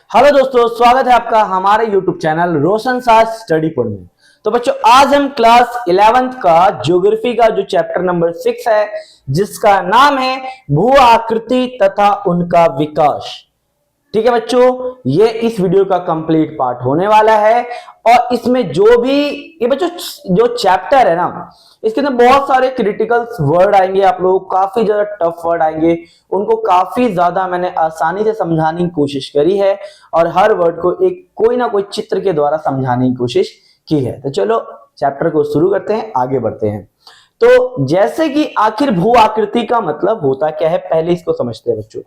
Hello दोस्तों, स्वागत है आपका हमारे YouTube चैनल रोशन साज स्टडी पॉइंट में। तो बच्चों, आज हम क्लास 11th का ज्योग्राफी का जो चैप्टर नंबर 6 है, जिसका नाम है भू आकृति तथा उनका विकास। ठीक है बच्चों, ये इस वीडियो का कंप्लीट पार्ट होने वाला है। और इसमें जो भी ये बच्चों जो चैप्टर है ना, इसके अंदर बहुत सारे क्रिटिकल वर्ड आएंगे, आप लोगों को काफी ज्यादा टफ वर्ड आएंगे। उनको काफी ज्यादा मैंने आसानी से समझाने की कोशिश करी है और हर वर्ड को एक कोई ना कोई चित्र के द्वारा समझाने की कोशिश की है। तो चलो चैप्टर को शुरू करते हैं, आगे बढ़ते हैं। तो जैसे कि आखिर भू आकृति का मतलब होता क्या है, पहले इसको समझते हैं बच्चों।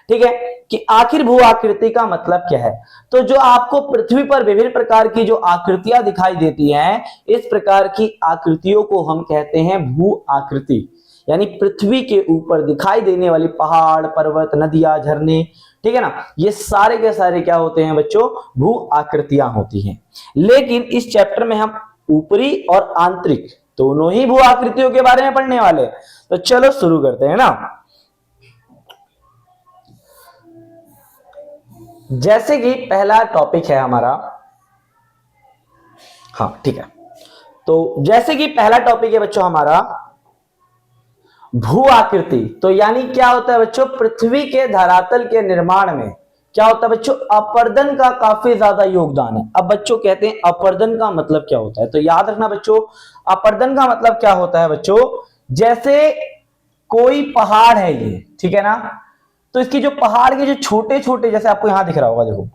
ठीक है कि आखिर भू आकृति का मतलब क्या है। तो जो आपको पृथ्वी पर विभिन्न प्रकार की जो आकृतियां दिखाई देती हैं, इस प्रकार की आकृतियों को हम कहते हैं भू आकृति। यानी पृथ्वी के ऊपर दिखाई देने वाली पहाड़, पर्वत, नदियां, झरने, ठीक है ना, ये सारे के सारे क्या होते हैं बच्चों, भू आकृतियां होती हैं। लेकिन इस चैप्टर में हम ऊपरी और आंतरिक दोनों ही भू आकृतियों के बारे में पढ़ने वाले हैं। तो चलो शुरू करते हैं ना। जैसे कि पहला टॉपिक है हमारा, हाँ ठीक है, तो जैसे कि पहला टॉपिक है बच्चों हमारा भू आकृति। तो यानी क्या होता है बच्चों, पृथ्वी के धरातल के निर्माण में क्या होता है बच्चों, अपर्दन का काफी ज्यादा योगदान है। अब बच्चों कहते हैं अपर्दन का मतलब क्या होता है, तो याद रखना बच्चों, अपर्दन का मतलब क्या होता है बच्चों, जैसे कोई पहाड़ है ये, ठीक है ना, तो इसकी जो पहाड़ के जो छोटे छोटे, जैसे आपको यहां दिख रहा होगा, देखो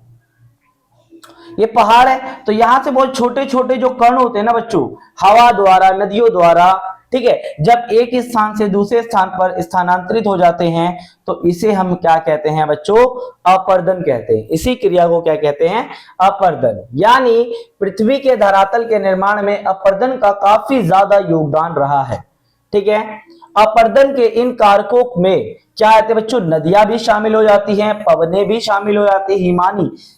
ये पहाड़ है, तो यहां से बहुत छोटे छोटे जो कण होते हैं ना बच्चों, हवा द्वारा, नदियों द्वारा, ठीक है, जब एक स्थान से दूसरे स्थान पर स्थानांतरित हो जाते हैं, तो इसे हम क्या कहते हैं बच्चों, अपर्दन कहते हैं। इसी क्रिया को क्या कहते हैं, अपर्दन। यानी पृथ्वी के धरातल के निर्माण में अपर्दन का काफी ज्यादा योगदान रहा है। ठीक है, अपर्दन के इन कारकों में क्या कहते हैं बच्चों, नदियां भी शामिल हो जाती हैं, पवनें भी शामिल हो जाती है,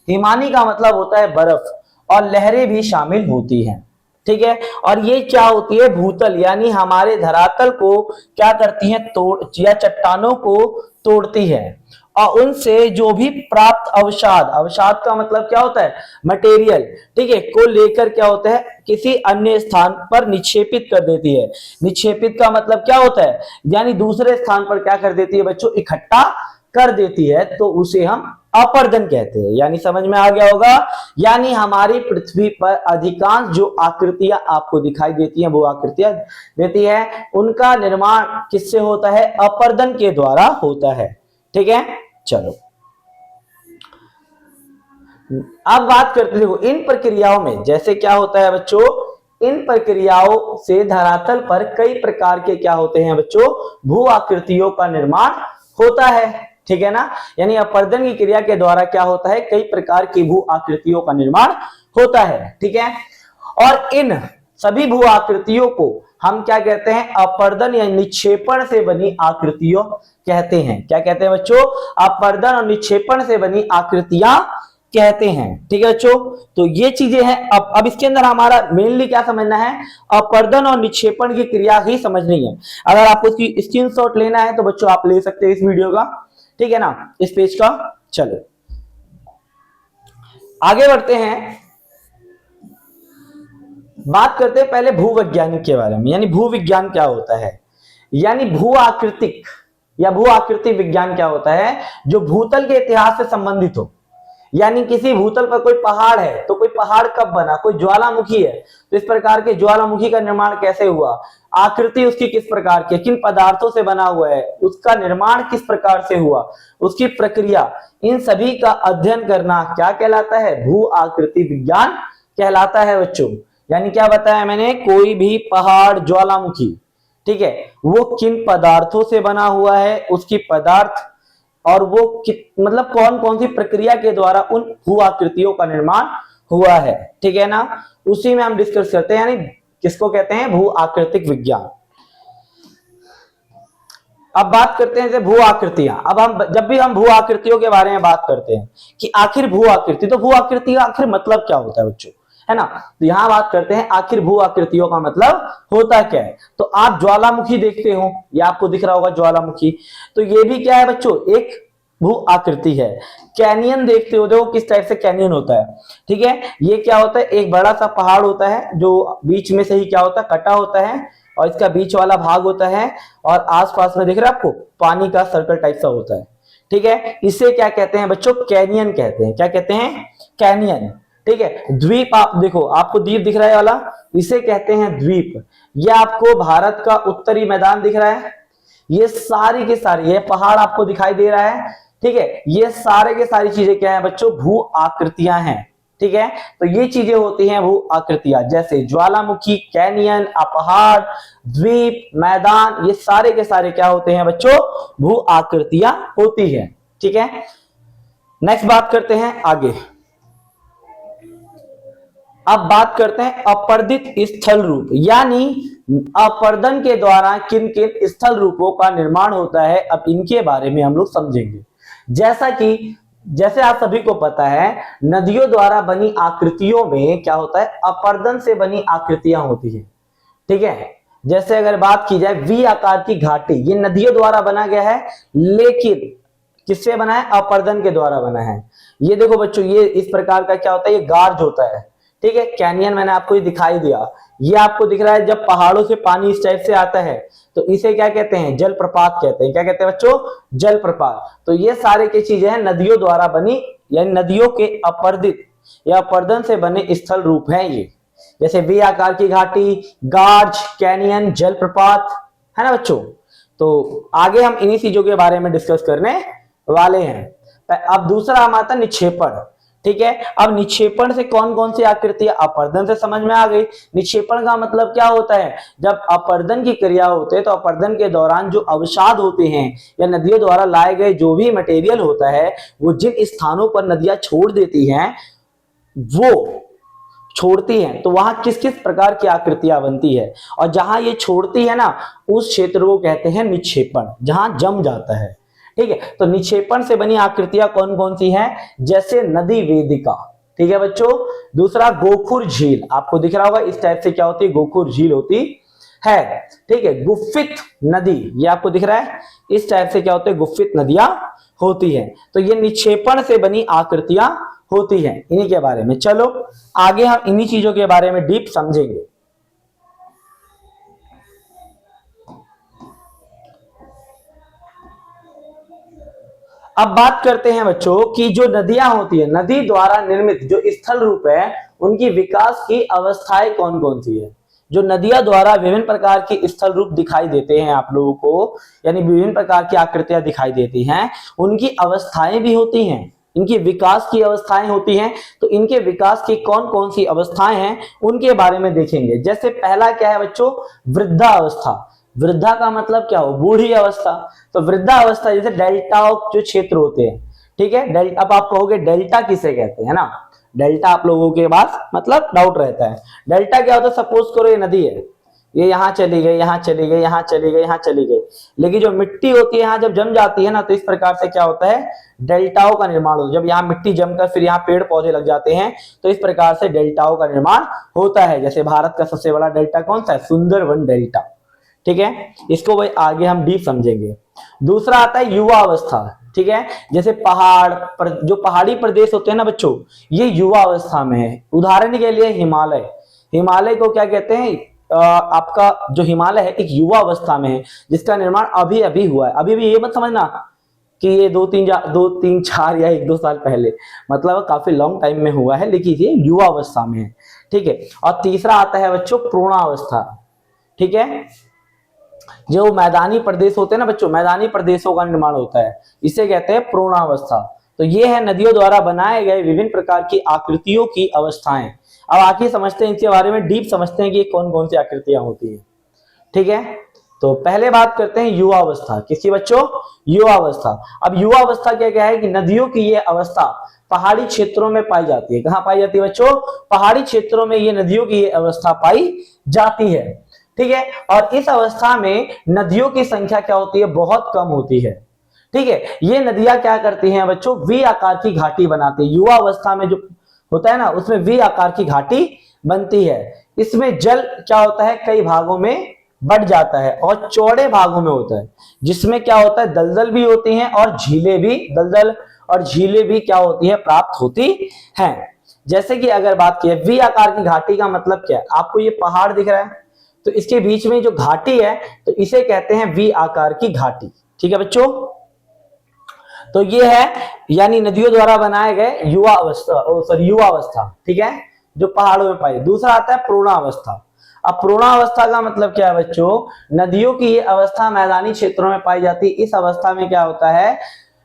हिमानी का मतलब होता है बर्फ, और लहरें भी शामिल होती हैं। ठीक है, और ये क्या होती है, भूतल, यानी हमारे धरातल को क्या करती हैं, तोड़ या चट्टानों को तोड़ती है, और उनसे जो भी प्राप्त अवसाद, अवसाद का मतलब क्या होता है, मटेरियल, ठीक है, को लेकर क्या होता है, किसी अन्य स्थान पर निक्षेपित कर देती है। निक्षेपित का मतलब क्या होता है, यानी दूसरे स्थान पर क्या कर देती है बच्चों, इकट्ठा कर देती है, तो उसे हम अपर्दन कहते हैं। यानी समझ में आ गया होगा, यानी हमारी पृथ्वी पर अधिकांश जो आकृतियां आपको दिखाई देती हैं, वो आकृतियां देती है, उनका निर्माण किससे होता है, अपर्दन के द्वारा होता है। ठीक है, चलो अब बात करते देखो इन प्रक्रियाओं में, जैसे क्या होता है बच्चों, इन प्रक्रियाओं से धरातल पर कई प्रकार के क्या होते हैं बच्चों, भू आकृतियों का निर्माण होता है। ठीक है ना, यानी अपर्दन की क्रिया के द्वारा क्या होता है, कई प्रकार की भू आकृतियों का निर्माण होता है। ठीक है, और इन सभी भू आकृतियों को हम क्या कहते हैं, अपर्दन या निक्षेपण से बनी आकृतियों कहते हैं। क्या कहते हैं बच्चों, अपर्दन और निक्षेपण से बनी आकृतियां कहते हैं। ठीक है बच्चों, तो ये चीजें हैं। अब इसके अंदर हमारा मेनली क्या समझना है, अपर्दन और निक्षेपण की क्रिया ही समझनी है। अगर आपको इसकी स्क्रीनशॉट लेना है तो बच्चों आप ले सकते हैं इस वीडियो का, ठीक है ना, इस पेज का। चलो आगे बढ़ते हैं, बात करते हैं पहले भूवैज्ञानिक के बारे में, यानी भू विज्ञान क्या होता है। यानी भू आकृतिक या भू आकृति विज्ञान क्या होता है, जो भूतल के इतिहास से संबंधित हो। यानी किसी भूतल पर कोई पहाड़ है, तो कोई पहाड़ कब बना, कोई ज्वालामुखी है, तो इस प्रकार के ज्वालामुखी का निर्माण कैसे हुआ, आकृति उसकी किस प्रकार की, किन पदार्थों से बना हुआ है, उसका निर्माण किस प्रकार से हुआ, उसकी प्रक्रिया, इन सभी का अध्ययन करना क्या कहलाता है, भू आकृति विज्ञान कहलाता है बच्चों। यानी क्या बताया मैंने, कोई भी पहाड़, ज्वालामुखी, ठीक है, वो किन पदार्थों से बना हुआ है, उसकी पदार्थ, और वो मतलब कौन कौन सी प्रक्रिया के द्वारा उन भू आकृतियों का निर्माण हुआ है। ठीक है ना, उसी में हम डिस्कस करते हैं, यानी किसको कहते हैं, भू आकृतिक विज्ञान। अब बात करते हैं भू आकृतियां। अब हम जब भी हम भू आकृतियों के बारे में बात करते हैं कि आखिर भू आकृति, तो भू आकृति का आखिर मतलब क्या होता है बच्चों, है ना, तो यहां बात करते हैं आखिर भू आकृतियों का मतलब होता क्या है। तो आप ज्वालामुखी देखते हो, ये आपको दिख रहा होगा ज्वालामुखी, तो ये भी क्या है बच्चों, एक भू आकृति है। कैनियन देखते हो, देखो किस टाइप से कैनियन होता है, ठीक है। ये क्या होता है, एक बड़ा सा पहाड़ होता है जो बीच में से ही क्या होता है, कटा होता है, और इसका बीच वाला भाग होता है, और आसपास में दिख रहा है आपको पानी का सर्कल टाइप सा होता है, ठीक है। इसे क्या कहते हैं बच्चों, कैनियन कहते हैं। क्या कहते हैं, कैनियन, ठीक है। द्वीप, आप देखो आपको द्वीप दिख रहा है वाला, इसे कहते हैं द्वीप। ये आपको भारत का उत्तरी मैदान दिख रहा है, ये सारी की सारी, ये पहाड़ आपको दिखाई दे रहा है, ठीक है। ये सारे के सारी चीजें क्या है बच्चों, भू आकृतियां हैं, ठीक है। तो ये चीजें होती हैं भू आकृतियां, जैसे ज्वालामुखी, कैनियन, पहाड़, द्वीप, मैदान, ये सारे के सारे क्या होते हैं बच्चों, भू आकृतियां होती है, ठीक है। नेक्स्ट बात करते हैं आगे। अब बात करते हैं अपर्दित स्थल रूप, यानी अपर्दन के द्वारा किन किन स्थल रूपों का निर्माण होता है, अब इनके बारे में हम लोग समझेंगे। जैसे आप सभी को पता है, नदियों द्वारा बनी आकृतियों में क्या होता है, अपर्दन से बनी आकृतियां होती है, ठीक है। जैसे अगर बात की जाए वी आकार की घाटी, ये नदियों द्वारा बना गया है, लेकिन किससे बना है, अपर्दन के द्वारा बना है। ये देखो बच्चों, ये इस प्रकार का क्या होता है, ये गार्ज होता है, ठीक है। कैनियन मैंने आपको ये दिखाई दिया, ये आपको दिख रहा है, जब पहाड़ों से पानी इस टाइप से आता है तो इसे क्या कहते हैं, जलप्रपात कहते हैं। क्या कहते हैं बच्चों, जलप्रपात। तो ये सारे की चीजें हैं नदियों द्वारा बनी, यानी नदियों के अपर्दित या अपर्दन से बने स्थल रूप हैं ये, जैसे वी आकार की घाटी, गार्ज, कैनियन, जलप्रपात, है ना बच्चों। तो आगे हम इन्हीं चीजों के बारे में डिस्कस करने वाले हैं। अब दूसरा हम आता है निक्षेपण, ठीक है। अब निक्षेपण से कौन कौन सी आकृतियां, अपर्दन से समझ में आ गई। निक्षेपण का मतलब क्या होता है, जब अपर्दन की क्रिया होते है तो अपर्दन के दौरान जो अवसाद होते हैं या नदियों द्वारा लाए गए जो भी मटेरियल होता है, वो जिन स्थानों पर नदियां छोड़ देती हैं, वो छोड़ती हैं, तो वहां किस किस प्रकार की आकृतियां बनती है, और जहां ये छोड़ती है ना, उस क्षेत्र को कहते हैं निक्षेपण, जहां जम जाता है, ठीक है। तो निक्षेपण से बनी आकृतियां कौन कौन सी हैं, जैसे नदी वेदिका, ठीक है बच्चों। दूसरा गोखुर झील, आपको दिख रहा होगा इस टाइप से क्या होती है, गोखुर झील होती है, ठीक है। गुफित नदी, ये आपको दिख रहा है, इस टाइप से क्या होते हैं, गुफित नदियां होती है। तो ये निक्षेपण से बनी आकृतियां होती हैं, इन्हीं के बारे में। चलो आगे हम इन्हीं चीजों के बारे में डीप समझेंगे। अब बात करते हैं बच्चों कि जो नदियां होती है, नदी द्वारा निर्मित जो स्थल रूप है, उनकी विकास की अवस्थाएं कौन कौन सी है। जो नदियां द्वारा विभिन्न प्रकार की स्थल रूप दिखाई देते हैं आप लोगों को, यानी विभिन्न प्रकार की आकृतियां दिखाई देती हैं, उनकी अवस्थाएं भी होती हैं, इनकी विकास की अवस्थाएं होती हैं। तो इनके विकास की कौन कौन सी अवस्थाएं हैं, उनके बारे में देखेंगे। जैसे पहला क्या है बच्चों, वृद्धा अवस्था। वृद्धा का मतलब क्या हो, बूढ़ी अवस्था। तो वृद्धा अवस्था जैसे डेल्टा जो क्षेत्र होते हैं, ठीक है। अब आप कहोगे डेल्टा किसे कहते हैं ना, डेल्टा आप लोगों के पास मतलब डाउट रहता है, डेल्टा क्या होता है। सपोज करो ये नदी है, ये यहाँ चली गई, यहाँ चली गई, यहाँ चली गई, यहाँ चली गई, लेकिन जो मिट्टी होती है यहाँ जब जम जाती है ना, तो इस प्रकार से क्या होता है, डेल्टाओं का निर्माण होता है। जब यहाँ मिट्टी जमकर फिर यहाँ पेड़ पौधे लग जाते हैं, तो इस प्रकार से डेल्टाओं का निर्माण होता है। जैसे भारत का सबसे बड़ा डेल्टा कौन सा है, सुंदरवन डेल्टा, ठीक है। इसको भाई आगे हम डीप समझेंगे। दूसरा आता है युवा अवस्था, ठीक है। जैसे जो पहाड़ी प्रदेश होते हैं ना बच्चों, ये युवा अवस्था में है। उदाहरण के लिए हिमालय, हिमालय को क्या कहते हैं, आपका जो हिमालय है एक युवा अवस्था में है, जिसका निर्माण अभी अभी हुआ है। अभी भी ये मत समझना कि ये 2-3-4 या 1-2 साल पहले, मतलब काफी लॉन्ग टाइम में हुआ है, लेकिन ये युवा अवस्था में है, ठीक है। और तीसरा आता है बच्चों प्रोणावस्था, ठीक है। जो मैदानी प्रदेश होते हैं ना बच्चों, मैदानी प्रदेशों का निर्माण होता है, इसे कहते हैं प्रोणावस्था। तो ये है नदियों द्वारा बनाए गए विभिन्न प्रकार की आकृतियों की अवस्थाएं। अब आगे समझते हैं इनके बारे में, डीप समझते हैं कि कौन कौन सी आकृतियां होती है, ठीक है। तो पहले बात करते हैं युवा अवस्था। किसकी बच्चों, युवा अवस्था। अब युवा अवस्था क्या है कि नदियों की ये अवस्था पहाड़ी क्षेत्रों में पाई जाती है। कहां पाई जाती है बच्चों, पहाड़ी क्षेत्रों में ये नदियों की ये अवस्था पाई जाती है, ठीक है। और इस अवस्था में नदियों की संख्या क्या होती है, बहुत कम होती है, ठीक है। ये नदियां क्या करती हैं बच्चों, वी आकार की घाटी बनाती है। युवा अवस्था में जो होता है ना, उसमें वी आकार की घाटी बनती है। इसमें जल क्या होता है, कई भागों में बढ़ जाता है और चौड़े भागों में होता है, जिसमें क्या होता है दलदल भी होती हैं और झीलें भी, दलदल और झीलें भी क्या होती है प्राप्त होती हैं। जैसे कि अगर बात की वी आकार की घाटी का मतलब क्या है, आपको ये पहाड़ दिख रहा है तो इसके बीच में जो घाटी है तो इसे कहते हैं वी आकार की घाटी। ठीक है बच्चों, तो ये है यानी नदियों द्वारा बनाए गए युवा अवस्था, ठीक है, जो पहाड़ों में पाई। दूसरा आता है पूर्णावस्था। अब पूर्णावस्था का मतलब क्या है बच्चों, नदियों की ये अवस्था मैदानी क्षेत्रों में पाई जाती है। इस अवस्था में क्या होता है,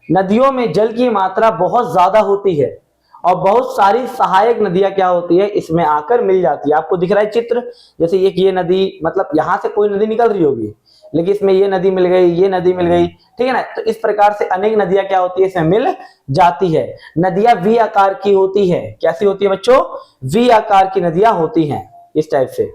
नदियों में जल की मात्रा बहुत ज्यादा होती है और बहुत सारी सहायक नदियां क्या होती है इसमें आकर मिल जाती है। आपको दिख रहा है चित्र, जैसे ये नदी, मतलब यहां से कोई नदी निकल रही होगी लेकिन इसमें ये नदी मिल गई, ये नदी मिल गई, ठीक है ना। तो इस प्रकार से अनेक नदियां क्या होती है इसमें मिल जाती है। नदियां वी आकार की होती है। कैसी होती है बच्चों, वी आकार की नदियां होती हैं इस टाइप से,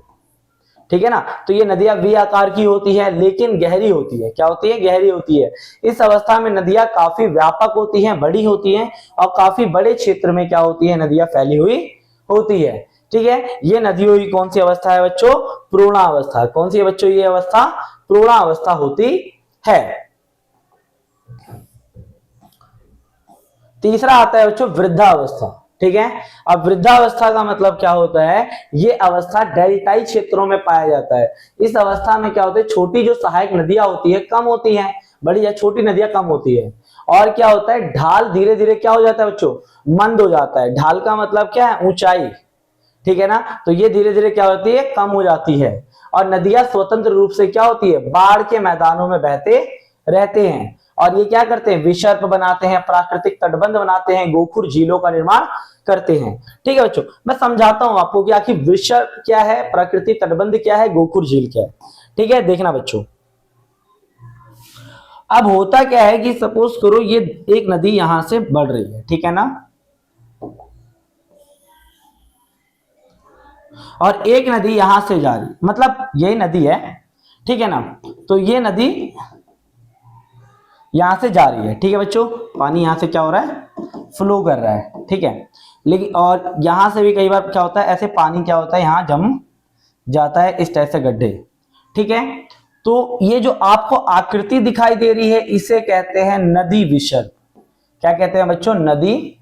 ठीक है ना। तो ये नदियां वी आकार की होती है लेकिन गहरी होती है। क्या होती है, गहरी होती है। इस अवस्था में नदियां काफी व्यापक होती हैं, बड़ी होती हैं और काफी बड़े क्षेत्र में क्या होती है नदियां फैली हुई होती है। ठीक है, ये नदियों की कौन सी अवस्था है बच्चों, पूर्णावस्था। कौन सी है बच्चों ये अवस्था, पूर्णावस्था होती है। तीसरा आता है बच्चों वृद्धावस्था। ठीक है, अब वृद्धावस्था का मतलब क्या होता है, ये अवस्था डेल्टाई क्षेत्रों में पाया जाता है। इस अवस्था में क्या होता है, छोटी जो सहायक नदियां होती है कम होती हैं, बड़ी या छोटी नदियां कम होती है। और क्या होता है, ढाल धीरे धीरे क्या हो जाता है बच्चों, मंद हो जाता है। ढाल का मतलब क्या है, ऊंचाई, ठीक है ना। तो ये धीरे धीरे क्या होती है, कम हो जाती है। और नदियां स्वतंत्र रूप से क्या होती है, बाढ़ के मैदानों में बहते रहते हैं। और ये क्या करते हैं, विसर्प बनाते हैं, प्राकृतिक तटबंध बनाते हैं, गोखुर झीलों का निर्माण करते हैं। ठीक है बच्चों, मैं समझाता हूं आपको कि आखिर विसर्प क्या है, प्राकृतिक तटबंध क्या है, गोखुर झील क्या है। ठीक है, देखना बच्चों। अब होता क्या है कि सपोज करो ये एक नदी यहां से बढ़ रही है, ठीक है ना, और एक नदी यहां से जा रही, मतलब यही नदी है, ठीक है ना। तो ये नदी यहां से जा रही है, ठीक है बच्चों, पानी यहां से क्या हो रहा है, फ्लो कर रहा है, ठीक है। लेकिन और यहां से भी कई बार क्या होता है, ऐसे पानी क्या होता है यहां जम जाता है इस टाइप से गड्ढे, ठीक है। तो ये जो आपको आकृति दिखाई दे रही है इसे कहते हैं नदी विसर्प। क्या कहते हैं बच्चों, नदी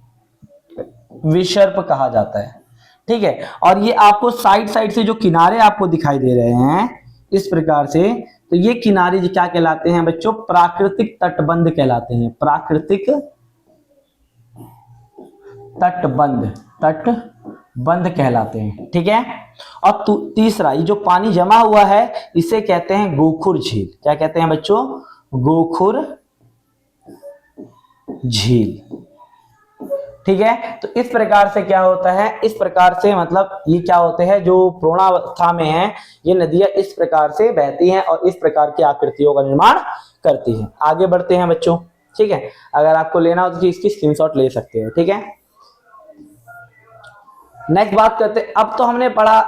विसर्प कहा जाता है, ठीक है। और ये आपको साइड साइड से जो किनारे आपको दिखाई दे रहे हैं इस प्रकार से, तो ये किनारे क्या कहलाते हैं बच्चों, प्राकृतिक तटबंध कहलाते हैं। प्राकृतिक तटबंध कहलाते हैं, ठीक है। और तीसरा, ये जो पानी जमा हुआ है इसे कहते हैं गोखुर झील। क्या कहते हैं बच्चों, गोखुर झील, ठीक है। तो इस प्रकार से क्या होता है, इस प्रकार से मतलब ये क्या होते हैं, जो पूर्णावस्था में है ये नदियां इस प्रकार से बहती हैं और इस प्रकार की आकृतियों का निर्माण करती हैं। आगे बढ़ते हैं बच्चों, ठीक है। अगर आपको लेना हो तो इसकी स्क्रीनशॉट ले सकते हो, ठीक है। नेक्स्ट बात करते हैं, अब तो हमने पढ़ा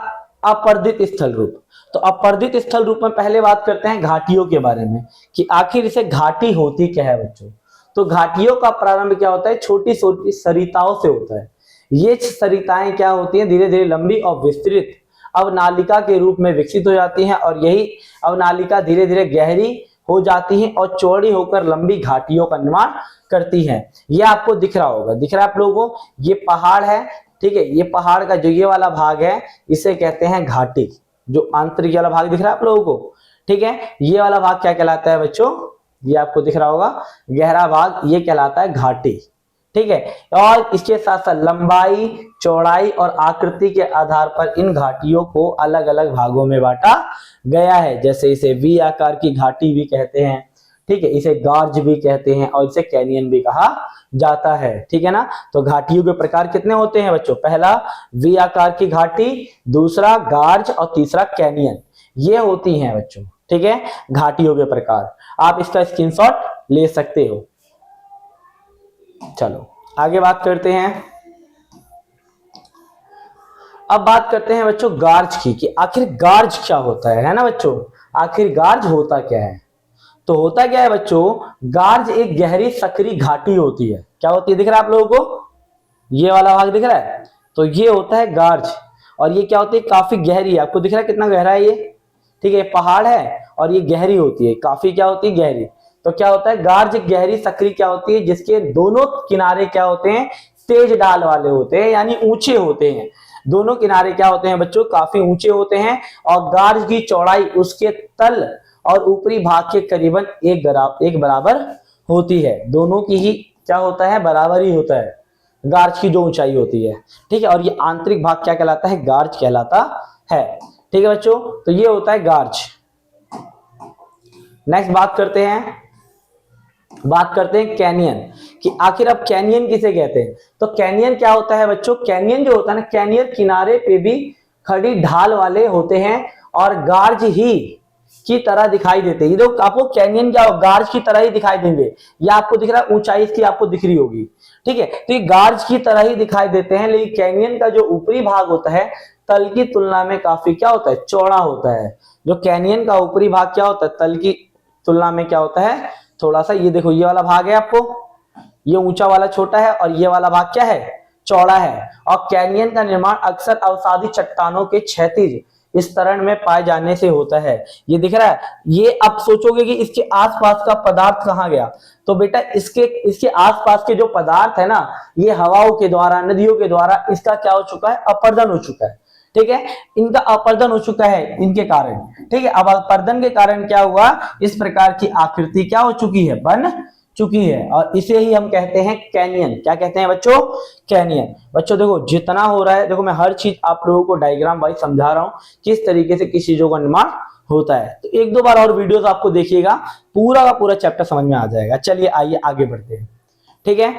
अपर्दित स्थल रूप। तो अपर्दित स्थल रूप में पहले बात करते हैं घाटियों के बारे में कि आखिर इसे घाटी होती क्या है बच्चों। तो घाटियों का प्रारंभ क्या होता है, छोटी छोटी सरिताओं से होता है। ये सरिताएं क्या होती हैं, धीरे धीरे लंबी और विस्तृत अवनालिका के रूप में विकसित हो जाती हैं और यही अवनालिका धीरे धीरे गहरी हो जाती है और चौड़ी होकर लंबी घाटियों का निर्माण करती है। ये आपको दिख रहा होगा, दिख रहा है आप लोगों को, ये पहाड़ है, ठीक है। ये पहाड़ का जो ये वाला भाग है इसे कहते हैं घाटी, जो आंतरिक वाला भाग दिख रहा है आप लोगों को, ठीक है। ये वाला भाग क्या कहलाता है बच्चों, ये आपको दिख रहा होगा गहरा भाग, ये कहलाता है घाटी, ठीक है। और इसके साथ साथ लंबाई, चौड़ाई और आकृति के आधार पर इन घाटियों को अलग अलग भागों में बांटा गया है। जैसे इसे वी आकार की घाटी भी कहते हैं, ठीक है, इसे गार्ज भी कहते हैं और इसे कैनियन भी कहा जाता है, ठीक है ना। तो घाटियों के प्रकार कितने होते हैं बच्चों, पहला वी आकार की घाटी, दूसरा गार्ज और तीसरा कैनियन, ये होती हैं बच्चों, ठीक है, घाटियों के प्रकार। आप इसका स्क्रीनशॉट ले सकते हो। चलो आगे बात करते हैं। अब बात करते हैं बच्चों गार्ज की कि आखिर गार्ज क्या होता है ना बच्चों, आखिर गार्ज होता क्या है। तो होता क्या है बच्चों, गार्ज एक गहरी सकरी घाटी होती है। क्या होती है, दिख रहा है आप लोगों को, ये वाला भाग दिख रहा है, तो ये होता है गार्ज। और ये क्या होती है, काफी गहरी है, आपको दिख रहा है कितना गहरा है ये, ठीक है, पहाड़ है और ये गहरी होती है, काफी क्या होती है, गहरी। तो क्या होता है, गार्ज गहरी सकरी क्या होती है, जिसके दोनों किनारे क्या होते हैं, तेज ढाल वाले होते हैं, यानी ऊंचे होते हैं। दोनों किनारे क्या होते हैं बच्चों, काफी ऊंचे होते हैं। और गार्ज की चौड़ाई उसके तल और ऊपरी भाग के करीबन एक बराबर होती है। दोनों की ही क्या होता है, बराबर ही होता है गार्ज की जो ऊंचाई होती है। ठीक है, और ये आंतरिक भाग क्या कहलाता है, गार्ज कहलाता है। ठीक है बच्चों, तो ये होता है गार्ज। नेक्स्ट बात करते हैं कैनियन, कि आखिर अब कैनियन किसे कहते हैं। तो कैनियन क्या होता है बच्चों, कैनियन जो होता है ना, कैनियन किनारे पे भी खड़ी ढाल वाले होते हैं और गार्ज ही की तरह दिखाई देते हैं। ये देखो आपको कैनियन क्या हो, गार्ज की तरह ही दिखाई देंगे। ये आपको दिख रहा है, ऊंचाई इसकी आपको दिख रही होगी। ठीक है, तो ये गार्ज की तरह ही दिखाई देते हैं, लेकिन कैनियन का जो ऊपरी भाग होता है तल की तुलना में काफी क्या होता है, चौड़ा होता है। जो कैनियन का ऊपरी भाग क्या होता है, तल की तुलना में क्या होता है, थोड़ा सा। ये देखो, ये वाला भाग है आपको, ये ऊंचा वाला छोटा है और ये वाला भाग क्या है, चौड़ा है। और कैनियन का निर्माण अक्सर अवसादी चट्टानों के क्षैतिज इस तरण में पाए जाने से होता है। ये दिख रहा है, ये अब सोचोगे कि इसके आसपास का पदार्थ कहाँ गया, तो बेटा इसके आसपास के जो पदार्थ है ना, ये हवाओं के द्वारा, नदियों के द्वारा इसका क्या हो चुका है, अपर्दन हो चुका है। ठीक है, इनका अपर्दन हो चुका है इनके कारण। ठीक है, अब अपर्दन के कारण क्या हुआ, इस प्रकार की आकृति क्या हो चुकी है, बन चुकी है, और इसे ही हम कहते हैं कैनियन। क्या कहते हैं बच्चों, कैनियन। बच्चों देखो जितना हो रहा है, देखो मैं हर चीज आप लोगों को डायग्राम वाइज समझा रहा हूं, किस तरीके से किस चीजों का निर्माण होता है। तो एक दो बार और वीडियोस आपको देखिएगा, पूरा का पूरा चैप्टर समझ में आ जाएगा। चलिए आइए आगे बढ़ते हैं। ठीक है,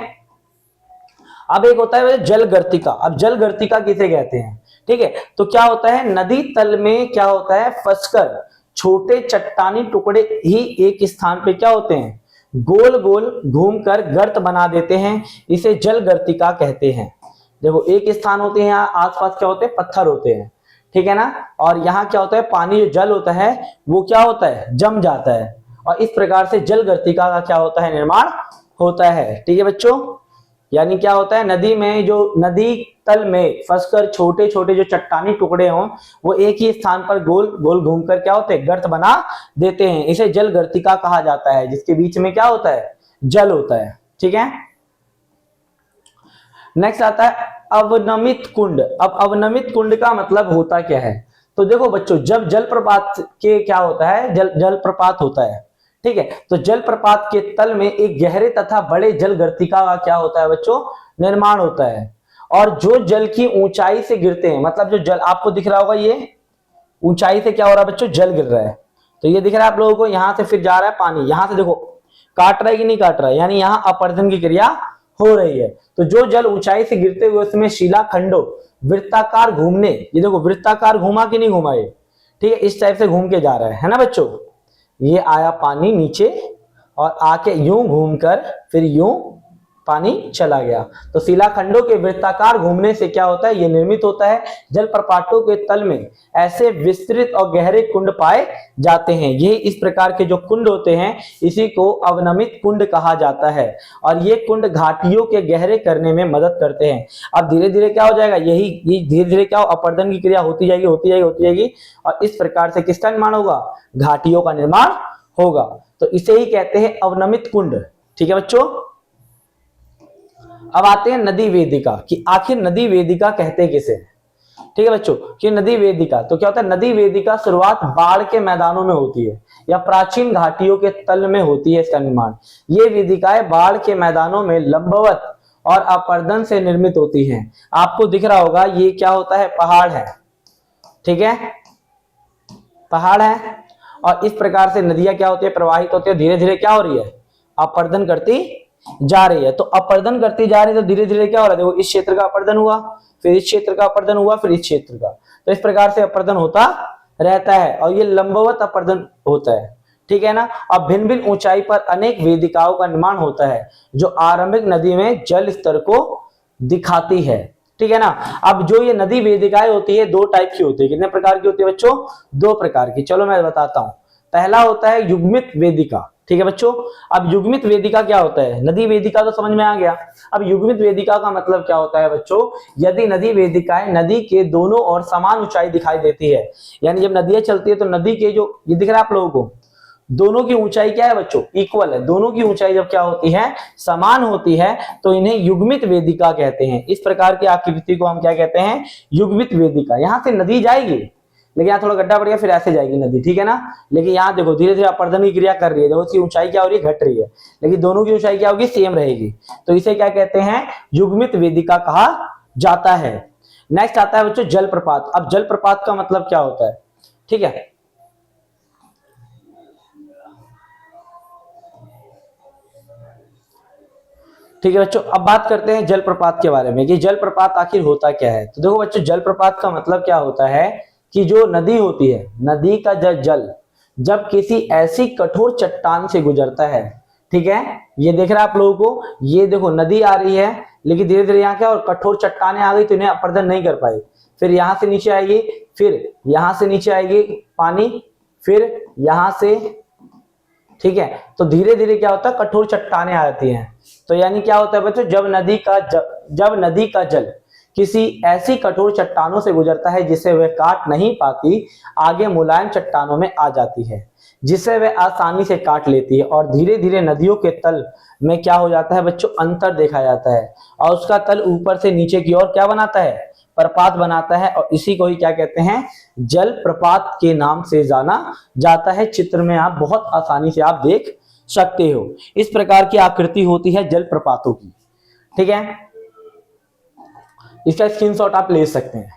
अब एक होता है जल गर्तिका। अब जल गर्तिका किसे कहते हैं, ठीक है, तो क्या होता है, नदी तल में क्या होता है, फंसकर छोटे चट्टानी टुकड़े ही एक स्थान पे क्या होते हैं, गोल गोल घूमकर गर्त बना देते हैं। इसे जल गर्तिका कहते हैं। देखो एक स्थान होते हैं, यहाँ आसपास क्या होते हैं, पत्थर होते हैं। ठीक है ना, और यहाँ क्या होता है, पानी जो जल होता है वो क्या होता है, जम जाता है, और इस प्रकार से जल गर्तिका का क्या होता है, निर्माण होता है। ठीक है बच्चों, यानी क्या होता है, नदी में जो नदी तल में फंसकर छोटे छोटे जो चट्टानी टुकड़े हों, वो एक ही स्थान पर गोल गोल घूमकर क्या होते हैं, गर्त बना देते हैं। इसे जल गर्तिका कहा जाता है, जिसके बीच में क्या होता है, जल होता है। ठीक है, नेक्स्ट आता है अवनमित कुंड। अब अवनमित कुंड का मतलब होता क्या है, तो देखो बच्चों, जब जलप्रपात के क्या होता है, जलप्रपात होता है। ठीक है, तो जलप्रपात के तल में एक गहरे तथा बड़े जल गर्तिका का क्या होता है बच्चों, निर्माण होता है। और जो जल की ऊंचाई से गिरते हैं, मतलब जो जल आपको दिख रहा होगा, ये ऊंचाई से क्या हो रहा है बच्चों, जल गिर रहा है। तो ये दिख रहा है आप लोगों को, यहां से फिर जा रहा है पानी, यहां से देखो काट रहा है कि नहीं काट रहा है, यानी यहां अपर्दन की क्रिया हो रही है। तो जो जल ऊंचाई से गिरते हुए उसमें शिलाखंडों वृत्ताकार घूमने, ये देखो वृत्ताकार घूमा कि नहीं घूमा ये, ठीक है, इस टाइप से घूम के जा रहा है ना बच्चों। ये आया पानी नीचे और आके यूं घूमकर फिर यूं पानी चला गया। तो शिलाखंडों के वृत्ताकार घूमने से क्या होता है, ये निर्मित होता है। जलप्रपातों के तल में ऐसे विस्तृत और गहरे कुंड पाए जाते हैं। ये इस प्रकार के जो कुंड होते हैं, इसी को अवनमित कुंड कहा जाता है। और ये कुंड घाटियों के गहरे करने में मदद करते हैं। अब धीरे धीरे क्या हो जाएगा, यही धीरे धीरे क्या हो, अपर्दन की क्रिया होती जाएगी होती जाएगी होती जाएगी, और इस प्रकार से किसका निर्माण होगा, घाटियों का निर्माण होगा। तो इसे ही कहते हैं अवनमित कुंड। ठीक है बच्चों, अब आते हैं नदी वेदिका, कि आखिर नदी वेदिका कहते किसे। ठीक है बच्चों, कि नदी वेदिका तो क्या होता है, नदी वेदिका शुरुआत बाढ़ के मैदानों में होती है या प्राचीन घाटियों के तल में होती है इसका निर्माण। ये वेदिकाएं बाढ़ के मैदानों में लंबवत और अपर्दन से निर्मित होती हैं। आपको दिख रहा होगा ये क्या होता है, पहाड़ है। ठीक है, पहाड़ है, और इस प्रकार से नदियां क्या होती है, प्रवाहित होती है, धीरे धीरे क्या हो रही है, अपर्दन करती जा रही है। तो अपर्दन करती जा रही है, तो धीरे धीरे क्या हो रहा है, देखो इस क्षेत्र का अपर्दन हुआ, फिर इस क्षेत्र का अपर्दन हुआ, फिर इस क्षेत्र का। तो इस प्रकार से अपर्दन होता रहता है, और ये लंबवत अपर्दन होता है। ठीक है ना, अब भिन्न भिन्न ऊंचाई पर अनेक वेदिकाओं का निर्माण होता है, जो आरंभिक नदी में जल स्तर को दिखाती है। ठीक है ना, अब जो ये नदी वेदिकाएं होती है, दो टाइप की होती है। कितने प्रकार की होती है बच्चों, दो प्रकार की। चलो मैं बताता हूं। पहला होता है युग्मित वेदिका, ठीक है बच्चों। अब युग्मित वेदिका क्या होता है? नदी वेदिका तो समझ में आ गया। अब युग्मित वेदिका का मतलब क्या होता है बच्चों? यदि नदी वेदिकाएं नदी के दोनों ओर समान ऊंचाई दिखाई देती है, यानी जब नदियां चलती है तो नदी के जो ये दिख रहा है आप लोगों को, दोनों की ऊंचाई क्या है बच्चों? इक्वल है। दोनों की ऊंचाई जब क्या होती है? समान होती है, तो इन्हें युग्मित वेदिका कहते हैं। इस प्रकार की आकृति को हम क्या कहते हैं? युग्मित वेदिका। यहां से नदी जाएगी, लेकिन यहाँ थोड़ा गड्ढा पड़ गया, फिर ऐसे जाएगी नदी, ठीक है ना। लेकिन यहाँ देखो धीरे धीरे अपर्दन की क्रिया कर रही है, देखो उसकी ऊंचाई क्या हो रही है? घट रही है, लेकिन दोनों की ऊंचाई क्या होगी? सेम रहेगी। तो इसे क्या कहते हैं? युग्मित वेदिका कहा जाता है। नेक्स्ट आता है बच्चों जलप्रपात। अब जलप्रपात का मतलब क्या होता है? ठीक है, ठीक है बच्चों। अब बात करते हैं जलप्रपात के बारे में कि जलप्रपात आखिर होता क्या है। तो देखो बच्चों, जलप्रपात का मतलब क्या होता है कि जो नदी होती है, नदी का जल जब किसी ऐसी कठोर चट्टान से गुजरता है, ठीक है, ये देख रहा है आप लोगों को, ये देखो नदी आ रही है, लेकिन धीरे धीरे यहाँ क्या और कठोर चट्टाने आ गई तो इन्हें अपर्दन नहीं कर पाई। फिर यहां से नीचे आएगी, फिर यहां से नीचे आएगी पानी, फिर यहां से, ठीक है, तो धीरे धीरे क्या होता है? कठोर चट्टाने आ जाती हैं। तो यानी क्या होता है बच्चों? जब नदी का जल किसी ऐसी कठोर चट्टानों से गुजरता है जिसे वह काट नहीं पाती, आगे मुलायम चट्टानों में आ जाती है, जिसे वह आसानी से काट लेती है, और धीरे धीरे नदियों के तल में क्या हो जाता है बच्चों? अंतर देखा जाता है, और उसका तल ऊपर से नीचे की ओर क्या बनाता है? प्रपात बनाता है, और इसी को ही क्या कहते हैं? जल प्रपात के नाम से जाना जाता है। चित्र में आप बहुत आसानी से आप देख सकते हो। इस प्रकार की आकृति होती है जल प्रपातों की, ठीक है। इसका स्क्रीनशॉट आप ले सकते हैं।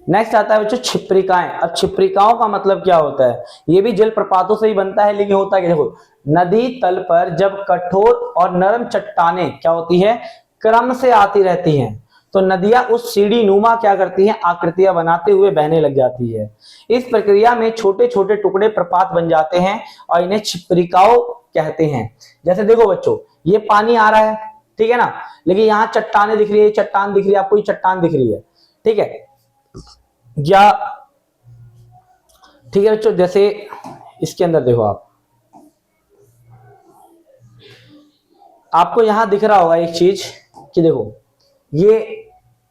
नेक्स्ट आता है बच्चों क्षिप्रिकाएं। अब क्षिप्रिकाओं का मतलब क्या होता है? ये भी जल प्रपातों से ही बनता है, लेकिन होता क्या? देखो, नदी तल पर जब कठोर और नरम चट्टानें क्या होती है? क्रम से आती रहती हैं, तो नदियां उस सीढ़ी नुमा क्या करती हैं? आकृतियां बनाते हुए बहने लग जाती है। इस प्रक्रिया में छोटे छोटे टुकड़े प्रपात बन जाते हैं, और इन्हें क्षिप्रिकाओं कहते हैं। जैसे देखो बच्चों, ये पानी आ रहा है, ठीक है ना, लेकिन यहाँ चट्टाने दिख रही है, चट्टान दिख रही है आपको, ये चट्टान दिख रही है, ठीक है, या ठीक है बच्चों। जैसे इसके अंदर देखो आपको यहां दिख रहा होगा एक चीज कि देखो, ये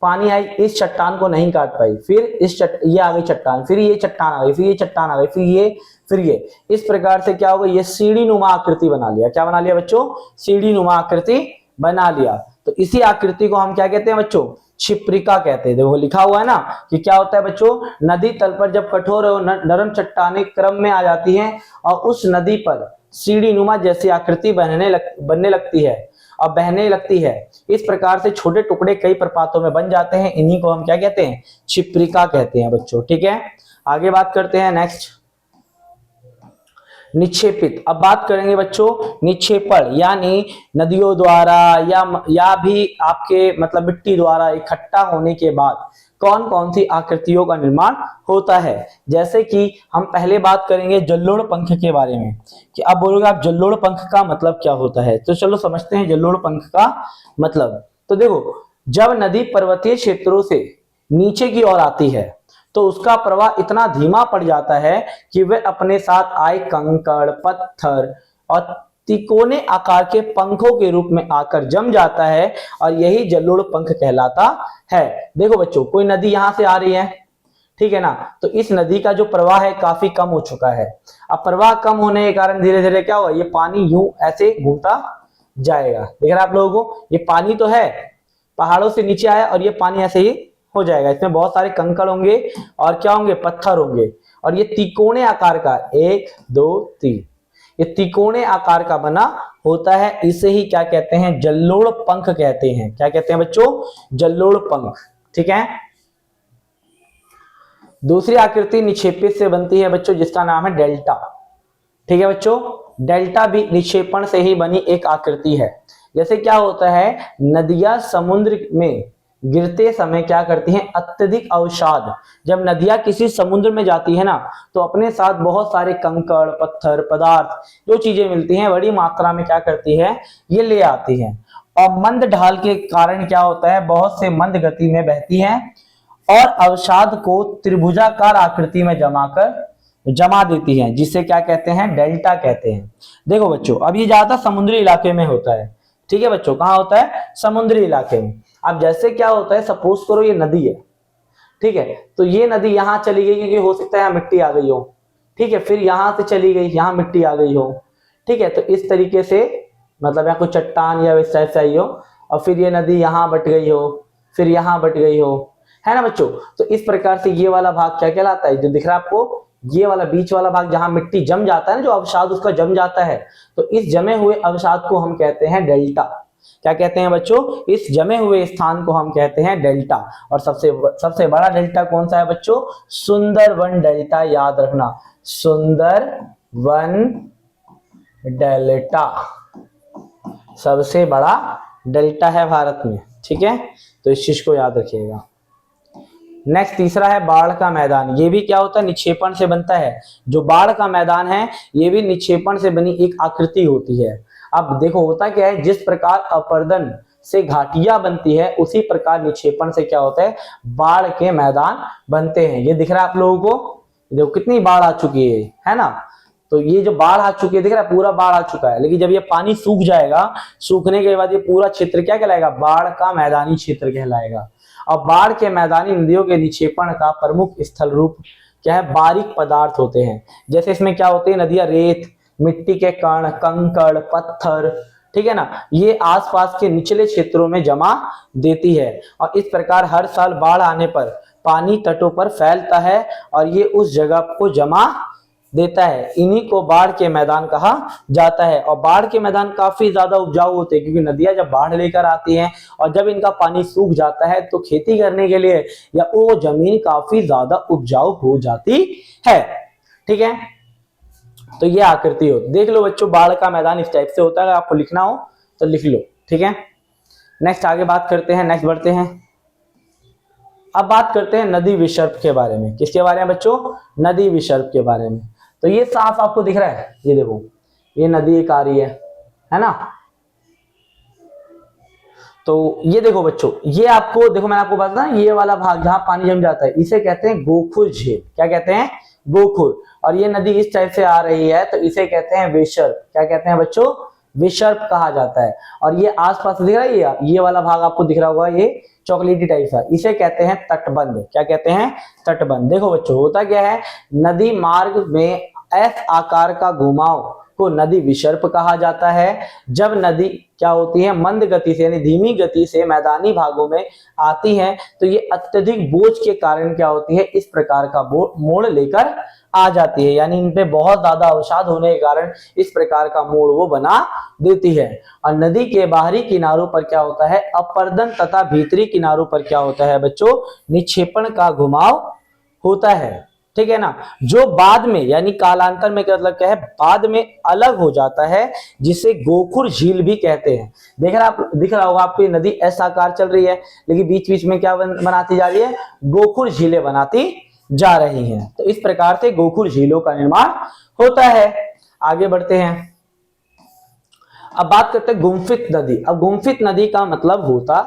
पानी आई, इस चट्टान को नहीं काट पाई, फिर ये आ गई चट्टान, फिर ये चट्टान आ गई, फिर ये चट्टान आ गई, फिर ये इस प्रकार से क्या होगा? ये सीढ़ी नुमा आकृति बना लिया। क्या बना लिया बच्चों? सीढ़ी नुमा आकृति बना लिया। तो इसी आकृति को हम क्या कहते हैं बच्चों? क्षिप्रिका कहते हैं। देखो लिखा हुआ है ना कि क्या होता है बच्चों? नदी तल पर जब कठोर और नरम चट्टानें क्रम में आ जाती हैं, और उस नदी पर सीढ़ी नुमा जैसी आकृति बनने लगती है और बहने लगती है। इस प्रकार से छोटे टुकड़े कई प्रपातों में बन जाते हैं। इन्हीं को हम क्या कहते हैं? क्षिप्रिका कहते हैं बच्चों, ठीक है। आगे बात करते हैं नेक्स्ट, निक्षेपित। अब बात करेंगे बच्चों निक्षेपण, यानी नदियों द्वारा या भी आपके मतलब मिट्टी द्वारा इकट्ठा होने के बाद कौन कौन सी आकृतियों का निर्माण होता है। जैसे कि हम पहले बात करेंगे जल्लोड़ पंख के बारे में, कि अब बोलोगे आप जल्लोड़ पंख का मतलब क्या होता है, तो चलो समझते हैं जल्लोड़ पंख का मतलब। तो देखो, जब नदी पर्वतीय क्षेत्रों से नीचे की ओर आती है तो उसका प्रवाह इतना धीमा पड़ जाता है कि वह अपने साथ आए कंकड़, पत्थर और तिकोने आकार के पंखों के रूप में आकर जम जाता है, और यही जल्लोड़ पंख कहलाता है। देखो बच्चों, कोई नदी यहां से आ रही है, ठीक है ना, तो इस नदी का जो प्रवाह है काफी कम हो चुका है। अब प्रवाह कम होने के कारण धीरे धीरे क्या होगा? ये पानी यूं ऐसे घूमता जाएगा। देख रहे हैं आप लोगों को, ये पानी तो है, पहाड़ों से नीचे आया और ये पानी ऐसे ही हो जाएगा। इसमें बहुत सारे कंकड़ होंगे और क्या होंगे? पत्थर होंगे, और ये तिकोने आकार का 1 2 3 ये तिकोने आकार का बना होता है। इसे ही क्या कहते हैं? जल्लोड़ पंख कहते हैं। क्या कहते हैं बच्चों? जल्लोड़ पंख, ठीक है। दूसरी आकृति निक्षेपित से बनती है बच्चों, जिसका नाम है डेल्टा, ठीक है बच्चों। डेल्टा भी निक्षेपण से ही बनी एक आकृति है। जैसे क्या होता है, नदियां समुद्र में गिरते समय क्या करती हैं? अत्यधिक अवसाद। जब नदियां किसी समुद्र में जाती है ना, तो अपने साथ बहुत सारे कंकड़, पत्थर, पदार्थ, जो चीजें मिलती हैं बड़ी मात्रा में क्या करती है? ये ले आती हैं, और मंद ढाल के कारण क्या होता है? बहुत से मंद गति में बहती हैं और अवसाद को त्रिभुजाकार आकृति में जमाकर जमा देती हैं, जिसे क्या कहते हैं, डेल्टा कहते हैं। देखो बच्चों, अब ये ज्यादा समुद्री इलाके में होता है, ठीक है बच्चों, कहाँ होता है, समुद्री इलाके में। अब जैसे क्या होता है, सपोज करो ये नदी है, ठीक है, तो ये नदी यहाँ चली गई क्योंकि हो सकता है यहाँ मिट्टी आ गई हो, ठीक है, फिर यहाँ से चली गई, यहाँ मिट्टी आ गई हो, ठीक है, तो इस तरीके से मतलब यहाँ कोई चट्टान या इस टाइप से आई हो, और फिर ये नदी यहाँ बट गई हो, फिर यहाँ बट गई हो, है ना बच्चों। तो इस प्रकार से ये वाला भाग क्या कहलाता है, जो दिख रहा है आपको, ये वाला बीच वाला भाग जहां मिट्टी जम जाता है ना, जो अवसाद उसका जम जाता है, तो इस जमे हुए अवसाद को हम कहते हैं डेल्टा। क्या कहते हैं बच्चों, इस जमे हुए स्थान को हम कहते हैं डेल्टा। और सबसे बड़ा डेल्टा कौन सा है बच्चों, सुंदरवन डेल्टा, याद रखना, सुंदरवन डेल्टा सबसे बड़ा डेल्टा है भारत में, ठीक है, तो इस चीज को याद रखिएगा। नेक्स्ट तीसरा है बाढ़ का मैदान। ये भी क्या होता है, निक्षेपण से बनता है। जो बाढ़ का मैदान है ये भी निक्षेपण से बनी एक आकृति होती है। अब देखो होता क्या है, जिस प्रकार अपर्दन से घाटियां बनती है उसी प्रकार निक्षेपण से क्या होता है, बाढ़ के मैदान बनते हैं। ये दिख रहा है आप लोगों को, देखो कितनी बाढ़ आ चुकी है ना। तो ये जो बाढ़ आ चुकी है, दिख रहा है पूरा बाढ़ आ चुका है, लेकिन जब ये पानी सूख जाएगा, सूखने के बाद ये पूरा क्षेत्र क्या कहलाएगा, बाढ़ का मैदानी क्षेत्र कहलाएगा। और बाढ़ के मैदानी नदियों के निक्षेपण का प्रमुख स्थल रूप क्या है, बारीक पदार्थ होते हैं। जैसे इसमें क्या होते हैं, नदियां रेत, मिट्टी के कण, कंकड़, पत्थर, ठीक है ना, ये आसपास के निचले क्षेत्रों में जमा देती है। और इस प्रकार हर साल बाढ़ आने पर पानी तटों पर फैलता है और ये उस जगह को जमा देता है। इन्हीं को बाढ़ के मैदान कहा जाता है। और बाढ़ के मैदान काफी ज्यादा उपजाऊ होते हैं, क्योंकि नदियां जब बाढ़ लेकर आती हैं और जब इनका पानी सूख जाता है तो खेती करने के लिए या वो जमीन काफी ज्यादा उपजाऊ हो जाती है, ठीक है। तो ये आकृति हो, देख लो बच्चों, बाढ़ का मैदान इस टाइप से होता है। अगर आपको लिखना हो तो लिख लो, ठीक है। नेक्स्ट आगे बात करते हैं, नेक्स्ट बढ़ते हैं। अब बात करते हैं नदी विसर्प के बारे में। किसके बारे में बच्चों, नदी विसर्प के बारे में। तो ये साफ आपको दिख रहा है, ये देखो, ये नदी एक आ रही है ना। तो ये देखो बच्चों, ये आपको देखो, मैंने आपको बताया ना, ये वाला भाग जहां पानी जम जाता है इसे कहते हैं गोखुर झील। क्या कहते हैं, गोखुर। और ये नदी इस टाइप से आ रही है तो इसे कहते हैं विसर्प। क्या कहते हैं बच्चों, विसर्प कहा जाता है। और ये आसपास दिख रहा है, ये वाला भाग आपको दिख रहा होगा, ये चॉकलेटी टाइप का, इसे कहते हैं तटबंध। क्या कहते हैं, तटबंध। देखो बच्चों, होता क्या है, नदी मार्ग में एस आकार का घुमाव को नदी विसर्प कहा जाता है। जब नदी क्या होती है, मंद गति से यानी धीमी गति से मैदानी भागों में आती है तो ये अत्यधिक बोझ के कारण क्या होती है, इस प्रकार का मोड़ लेकर आ जाती है। यानी इन पे बहुत ज्यादा अवसाद होने के कारण इस प्रकार का मोड़ वो बना देती है। और नदी के बाहरी किनारों पर क्या होता है, अपर्दन, तथा भीतरी किनारों पर क्या होता है बच्चों, निक्षेपण का घुमाव होता है, ठीक है ना। जो बाद में यानी कालांतर में क्या मतलब क्या है, बाद में अलग हो जाता है, जिसे गोखुर झील भी कहते हैं। दिख रहा होगा आपको, नदी ऐसा आकार चल रही है लेकिन बीच बीच में क्या बनाती जा रही है, गोखुर झीलें बनाती जा रही हैं। तो इस प्रकार से गोखुर झीलों का निर्माण होता है। आगे बढ़ते हैं, अब बात करते हैं गुम्फित नदी। अब गुम्फित नदी का मतलब होता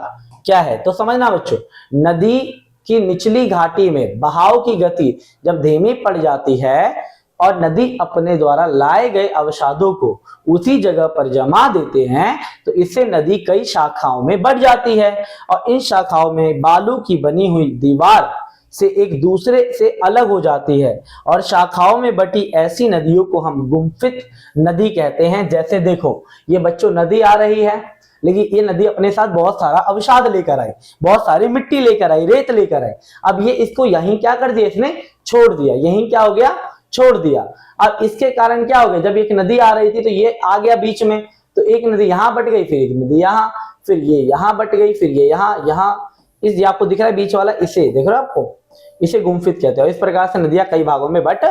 क्या है, तो समझना बच्चों, नदी की निचली घाटी में बहाव की गति जब धीमी पड़ जाती है और नदी अपने द्वारा लाए गए अवसादों को उसी जगह पर जमा देते हैं तो इससे नदी कई शाखाओं में बढ़ जाती है। और इन शाखाओं में बालू की बनी हुई दीवार से एक दूसरे से अलग हो जाती है। और शाखाओं में बटी ऐसी नदियों को हम गुम्फित नदी कहते हैं। जैसे देखो, ये बच्चों नदी आ रही है, लेकिन ये नदी अपने साथ बहुत सारा अवसाद लेकर आई, बहुत सारी मिट्टी लेकर आई, रेत लेकर आई। अब ये इसको यहीं क्या कर दिया, इसने छोड़ दिया, यहीं क्या हो गया, छोड़ दिया। अब इसके कारण क्या हो गया, जब एक नदी आ रही थी तो ये आ गया बीच में, तो एक नदी यहाँ बट गई, फिर एक नदी यहाँ, फिर ये यहाँ बट गई, फिर ये यहाँ इस आपको दिख रहा है बीच वाला, इसे देख रहे हो आपको, इसे गुम्फित कहते हैं। इस प्रकार से नदियां कई भागों में बट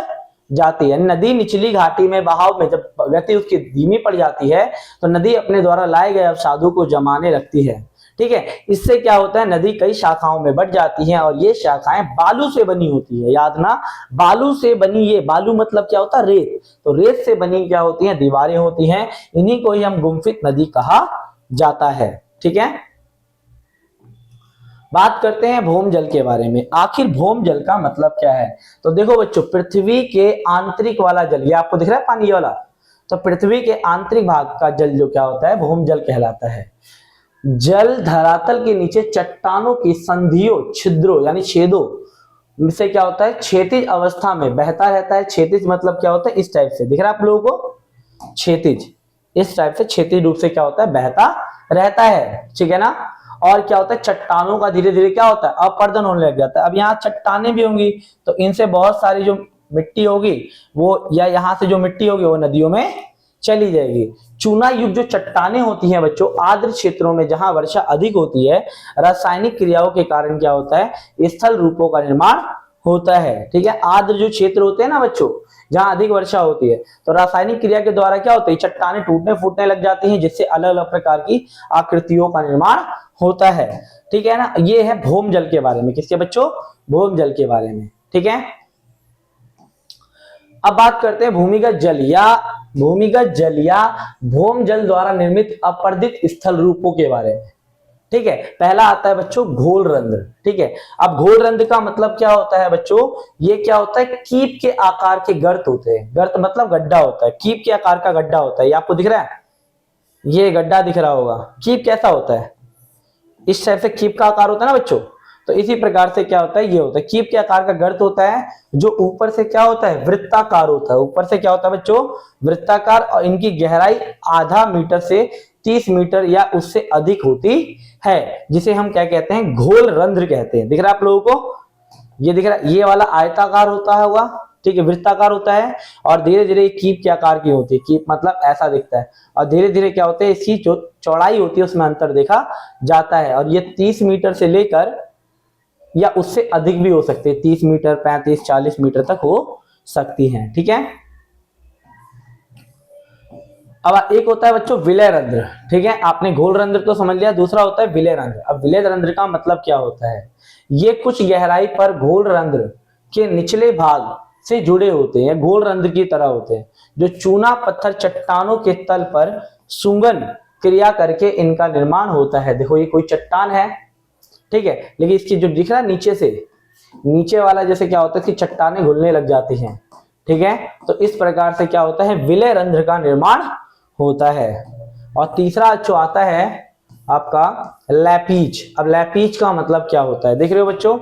जाती है। नदी निचली घाटी में बहाव में जब गति उसकी धीमी पड़ जाती है तो नदी अपने द्वारा लाए गए अवसादों को जमाने लगती है, ठीक है। इससे क्या होता है, नदी कई शाखाओं में बढ़ जाती है और ये शाखाएं बालू से बनी होती है। याद ना, बालू से बनी, ये बालू मतलब क्या होता है, रेत। तो रेत से बनी क्या होती है, दीवारें होती हैं। इन्हीं को ही हम गुम्फित नदी कहा जाता है, ठीक है। बात करते हैं भौम जल के बारे में। आखिर भौम जल का मतलब क्या है? तो देखो बच्चों, पृथ्वी के आंतरिक वाला जल, ये आपको दिख रहा है पानी वाला, तो पृथ्वी के आंतरिक भाग का जल जो क्या होता है, भौम जल कहलाता है। जल धरातल के नीचे चट्टानों की संधियों, छिद्रों यानी छेदों से क्या होता है, क्षैतिज अवस्था में बहता रहता है। क्षैतिज मतलब क्या होता है, इस टाइप से दिख रहा है आप लोगों को, क्षैतिज, इस टाइप से क्षैतिज रूप से क्या होता है, बहता रहता है, ठीक है ना। और क्या होता है, चट्टानों का धीरे धीरे क्या होता है, अपरदन होने लग जाता है। अब यहाँ चट्टानें भी होंगी तो इनसे बहुत सारी जो मिट्टी होगी वो, या यहाँ से जो मिट्टी होगी वो नदियों में चली जाएगी। चूना युक्त जो चट्टानें होती हैं बच्चों, आर्द्र क्षेत्रों में जहां वर्षा अधिक होती है, रासायनिक क्रियाओं के कारण क्या होता है, स्थल रूपों का निर्माण होता है, ठीक है। आर्द्र जो क्षेत्र होते हैं ना बच्चों, जहां अधिक वर्षा होती है, तो रासायनिक क्रिया के द्वारा क्या होता है, चट्टानें टूटने फूटने लग जाती हैं, जिससे अलग अलग प्रकार की आकृतियों का निर्माण होता है, ठीक है ना। ये है भौम जल के बारे में, किसके बच्चों, भौम जल के बारे में, ठीक है। अब बात करते हैं भूमिगत जल या भौम जल द्वारा निर्मित अपर्दित स्थल रूपों के बारे में, ठीक है। पहला आता है बच्चों घोल रंध्र, ठीक है। अब घोल रंध्र का मतलब क्या होता है बच्चों, ये क्या होता है, कीप के आकार के गर्त होते हैं। गर्त मतलब गड्ढा होता है, कीप के आकार का गड्ढा होता है। ये आपको दिख रहा है, ये गड्ढा दिख रहा होगा। कीप कैसा होता है, इस टाइप से कीप का आकार होता है ना बच्चों, तो इसी प्रकार से क्या होता है, ये होता है कीप के आकार का गर्त होता है, जो ऊपर से क्या होता है, वृत्ताकार होता है। ऊपर से क्या होता है बच्चों, वृत्ताकार, और इनकी गहराई आधा मीटर से 30 मीटर या उससे अधिक होती है, जिसे हम क्या कहते हैं, घोल रंध्र कहते हैं। दिख रहा है आप लोगों को, ये दिख रहा है, ये वाला आयताकार होता होगा, ठीक है, वृत्ताकार होता है, और धीरे धीरे कीप के आकार की होती है। कीप मतलब ऐसा दिखता है, और धीरे धीरे क्या होता है, इसकी जो चौड़ाई होती है उसमें अंतर देखा जाता है, और ये 30 मीटर से लेकर या उससे अधिक भी हो सकते हैं, 30 मीटर 35-40 मीटर तक हो सकती हैं, ठीक है। अब एक होता है बच्चों विलय रंध्र, ठीक है। आपने घोल रंध्र तो समझ लिया, दूसरा होता है विलय रंध्र। अब विलय रंध्र का मतलब क्या होता है, ये कुछ गहराई पर घोल रंध्र के निचले भाग से जुड़े होते हैं, घोल रंध्र की तरह होते हैं, जो चूना पत्थर चट्टानों के तल पर सुंगन क्रिया करके इनका निर्माण होता है। देखो ये कोई चट्टान है, ठीक है, लेकिन इसकी जो दिख रहा है नीचे से, नीचे वाला जैसे क्या होता है, इसकी चट्टानें घुलने लग जाती हैं, ठीक है। तो इस प्रकार से क्या होता है, विलय रंध्र का निर्माण होता है। और तीसरा जो आता है आपका लैपीज। अब लैपीज का मतलब क्या होता है, देख रहे हो बच्चों,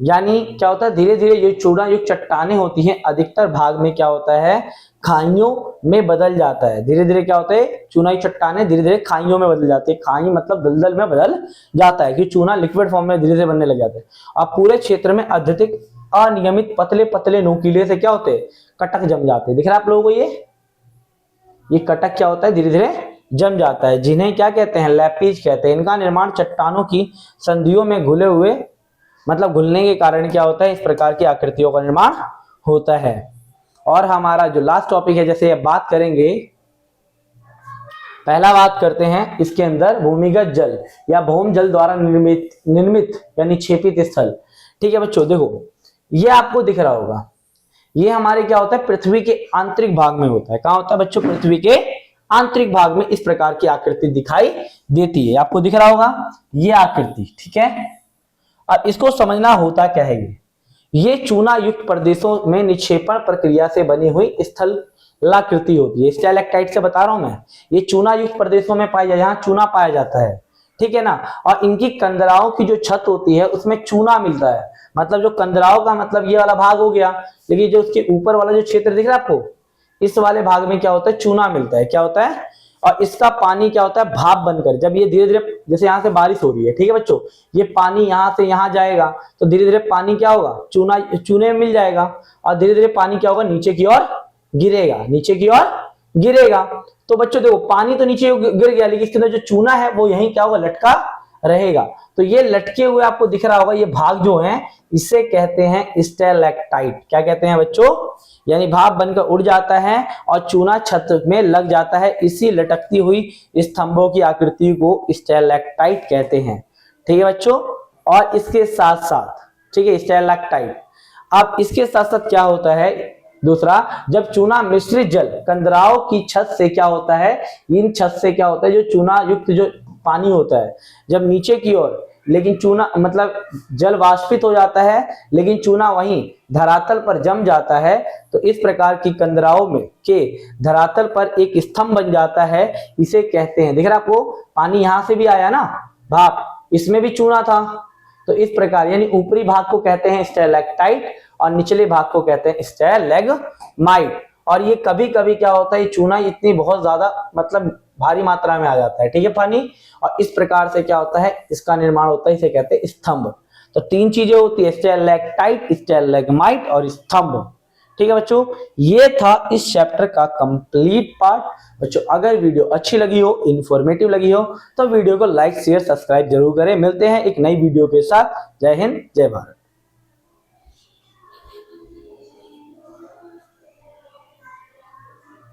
यानी क्या होता है, धीरे धीरे ये चूना युक्त चट्टानें होती हैं, अधिकतर भाग में क्या होता है, खाइयों में बदल जाता है। धीरे धीरे क्या होता है, चूना युक्त चट्टानें धीरे धीरे खाइयों में बदल जाती है। खाई मतलब दलदल में बदल जाता है, कि चूना लिक्विड फॉर्म में धीरे धीरे बनने लग जाता है। और पूरे क्षेत्र में अत्यधिक अनियमित पतले पतले नुकीले से क्या होते हैं, कटक जम जाते हैं। दिख रहा है आप लोगों को, ये कटक क्या होता है, धीरे धीरे जम जाता है, जिन्हें क्या कहते हैं, लैपीज कहते हैं। इनका निर्माण चट्टानों की संधियों में घुले हुए, मतलब घुलने के कारण क्या होता है, इस प्रकार की आकृतियों का निर्माण होता है। और हमारा जो लास्ट टॉपिक है, जैसे बात करेंगे, पहला बात करते हैं इसके अंदर भूमिगत जल या भौम जल द्वारा निर्मित यानी क्षेपित स्थल, ठीक है बच्चों। देखो ये आपको दिख रहा होगा, ये हमारे क्या होता है, पृथ्वी के आंतरिक भाग में होता है। कहां होता है बच्चों, पृथ्वी के आंतरिक भाग में इस प्रकार की आकृति दिखाई देती है, आपको दिख रहा होगा ये आकृति, ठीक है। अब इसको समझना होता क्या है, ये चूना युक्त प्रदेशों में निक्षेपण प्रक्रिया से बनी हुई स्थलाकृति होती है। स्टैलेक्टाइट से बता रहा हूं मैं, ये चूना युक्त प्रदेशों में पाया, यहाँ चूना पाया जाता है, ठीक है ना। और इनकी कंदराओं की जो छत होती है उसमें चूना मिलता है, मतलब जो कंदराओं का मतलब ये वाला भाग हो गया, लेकिन जो उसके ऊपर वाला जो क्षेत्र दिख रहा है आपको, इस वाले भाग में क्या होता है, चूना मिलता है। क्या होता है, और इसका पानी क्या होता है, भाप बनकर, जब ये धीरे धीरे, जैसे यहाँ से बारिश हो रही है, ठीक है बच्चों, ये पानी यहाँ से यहाँ जाएगा तो धीरे धीरे पानी क्या होगा, चूने में मिल जाएगा, और धीरे धीरे पानी क्या होगा, नीचे की ओर गिरेगा, नीचे की ओर गिरेगा। तो बच्चों देखो पानी तो नीचे गिर गया, लेकिन इसके अंदर जो चूना है वो यहीं क्या होगा, लटका रहेगा। तो ये लटके हुए आपको दिख रहा होगा, ये भाग जो है इसे कहते हैं स्टैलेक्टाइट। क्या कहते हैं बच्चों, यानी भाप बनकर उड़ जाता है और चूना छत में लग जाता है, इसी लटकती हुई स्तंभों की आकृति को स्टैलेक्टाइट कहते हैं, ठीक है बच्चों। और इसके साथ साथ, ठीक है, स्टैलेक्टाइट। अब इसके साथ साथ क्या होता है, दूसरा, जब चूना मिश्रित जल कंदराओं की छत से क्या होता है, इन छत से क्या होता है, जो चूना युक्त जो पानी होता है, जब नीचे की ओर लेकिन चूना मतलब जल वाष्पित हो जाता है, लेकिन चूना वहीं धरातल पर जम जाता है। तो इस प्रकार की कंदराओं में के धरातल पर एक स्तंभ बन जाता है, इसे कहते हैं, दिख रहा आपको पानी यहां से भी आया ना, भाप, इसमें भी चूना था। तो इस प्रकार यानी ऊपरी भाग को कहते हैं स्टैलेक्टाइट और निचले भाग को कहते हैं स्टैलेग्माइट। और ये कभी कभी क्या होता है, चूना इतनी बहुत ज्यादा मतलब भारी मात्रा में आ जाता है, ठीक है पानी, और इस प्रकार से क्या होता है, इसका निर्माण होता है, इसे कहते हैं स्तंभ। तो तीन चीजें होती है, स्टैलेक्टाइट, स्टैलेग्माइट और स्तंभ। ठीक है बच्चों, ये था इस चैप्टर का कंप्लीट पार्ट। बच्चों अगर वीडियो अच्छी लगी हो, इंफॉर्मेटिव लगी हो, तो वीडियो को लाइक शेयर सब्सक्राइब जरूर करें। मिलते हैं एक नई वीडियो के साथ। जय हिंद, जय भारत।